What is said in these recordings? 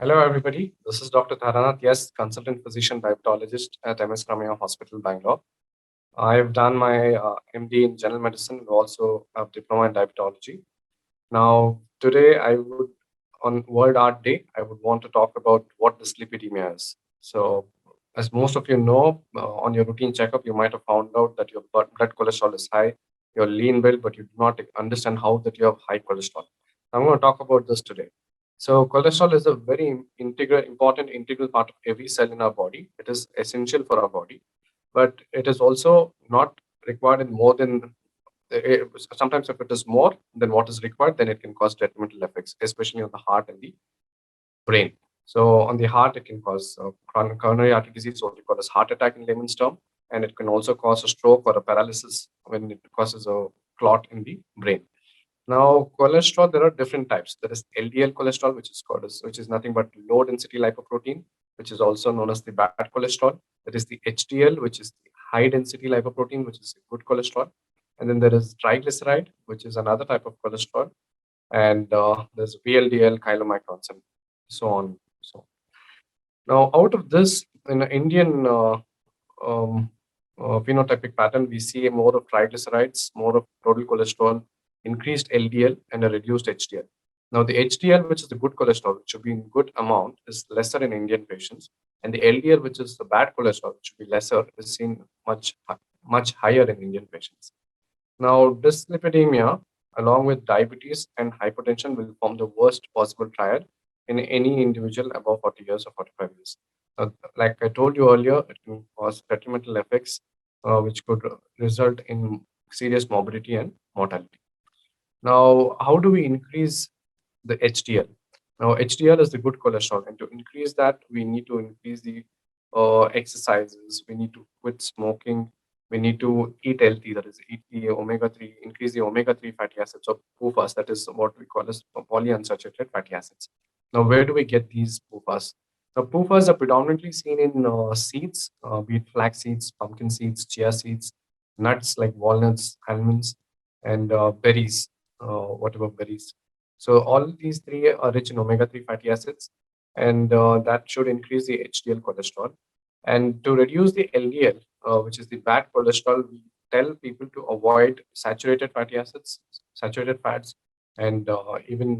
Hello, everybody. This is Dr. Tharanath, yes, consultant physician diabetologist at MS Ramaya Hospital, Bangalore. I've done my MD in general medicine and also have diploma in diabetology. Now, today on World Art Day, I would want to talk about what dyslipidemia is. So, as most of you know, on your routine checkup, you might have found out that your blood cholesterol is high, you're lean build, but you do not understand how that you have high cholesterol. I'm going to talk about this today. So, cholesterol is a very important integral part of every cell in our body. It is essential for our body, but it is also not required in more than sometimes if it is more than what is required, then it can cause detrimental effects, especially on the heart and the brain. So on the heart, it can cause coronary artery disease, what we call as heart attack in layman's term, and it can also cause a stroke or a paralysis when it causes a clot in the brain. Now, cholesterol, there are different types. There is LDL cholesterol, which is nothing but low density lipoprotein, which is also known as the bad cholesterol. There is the HDL, which is the high density lipoprotein, which is good cholesterol. And then there is triglyceride, which is another type of cholesterol. And there's VLDL, chylomicrons, and so on. So now, out of this, in an Indian um, phenotypic pattern, we see more of triglycerides, more of total cholesterol, increased LDL, and a reduced HDL. Now, the HDL, which is the good cholesterol, which should be in good amount, is lesser in Indian patients, and the LDL, which is the bad cholesterol, which should be lesser, is seen much higher in Indian patients. Now, dyslipidemia, along with diabetes and hypertension, will form the worst possible triad in any individual above 40 years or 45 years. Like I told you earlier, it can cause detrimental effects, which could result in serious morbidity and mortality. Now, how do we increase the HDL? Now, HDL is the good cholesterol, and to increase that, we need to increase the exercises. We need to quit smoking. We need to eat healthy, that is, eat the omega 3, increase the omega 3 fatty acids or PUFAs, that is what we call as polyunsaturated fatty acids. Now, where do we get these PUFAs? Now, PUFAs are predominantly seen in seeds, be it flax seeds, pumpkin seeds, chia seeds, nuts like walnuts, almonds, and berries, whatever berries. So all these three are rich in omega-3 fatty acids, and that should increase the HDL cholesterol. And to reduce the LDL, which is the bad cholesterol, we tell people to avoid saturated fatty acids, saturated fats, and even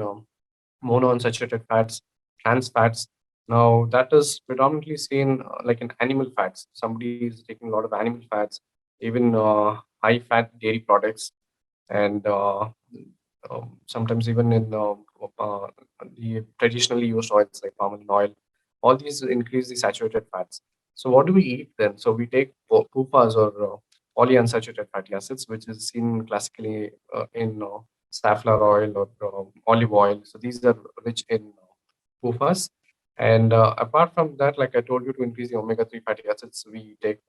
monounsaturated fats, trans fats. Now, that is predominantly seen like in animal fats. Somebody is taking a lot of animal fats, even high fat dairy products, and sometimes even in the traditionally used oils like palm oil. All these increase the saturated fats. So, what do we eat then? So, we take PUFAs or polyunsaturated fatty acids, which is seen classically in safflower oil or olive oil. So these are rich in PUFAs. And apart from that, like I told you, to increase the omega-3 fatty acids, we take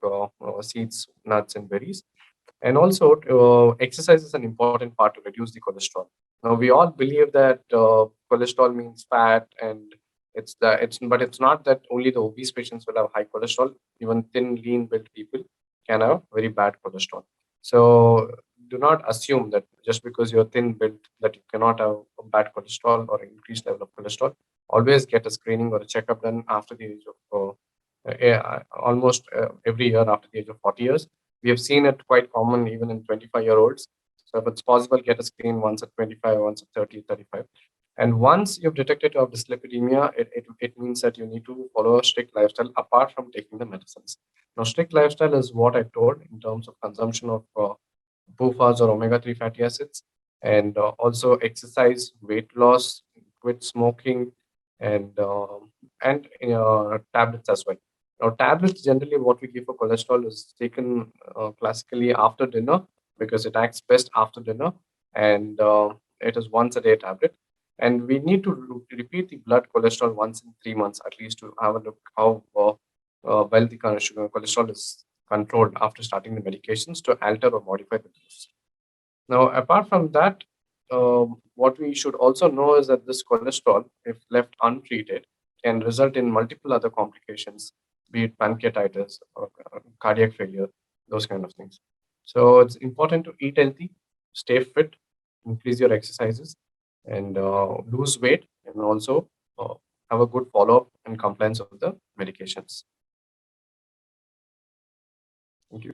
seeds, nuts, and berries. And also, exercise is an important part to reduce the cholesterol. Now, we all believe that cholesterol means fat, and but it's not that only the obese patients will have high cholesterol. Even thin, lean built people can have very bad cholesterol. So, do not assume that just because you're thin built that you cannot have a bad cholesterol or increased level of cholesterol. Always get a screening or a checkup done after the age of almost every year after the age of 40 years. We have seen it quite common even in 25-year-olds. So if it's possible, get a screen once at 25, once at 30, 35. And once you've detected you have dyslipidemia, it means that you need to follow a strict lifestyle apart from taking the medicines. Now, strict lifestyle is what I told in terms of consumption of PUFAs or omega-3 fatty acids, and also exercise, weight loss, quit smoking, and tablets as well. Now, tablets generally what we give for cholesterol is taken classically after dinner because it acts best after dinner, and it is once a day tablet. And we need to repeat the blood cholesterol once in 3 months at least to have a look how well the cholesterol is controlled after starting the medications to alter or modify the dose. Now, apart from that, what we should also know is that this cholesterol, if left untreated, can result in multiple other complications, be it pancreatitis or cardiac failure, those kind of things. So it's important to eat healthy, stay fit, increase your exercises, and lose weight, and also have a good follow-up and compliance of the medications. Thank you.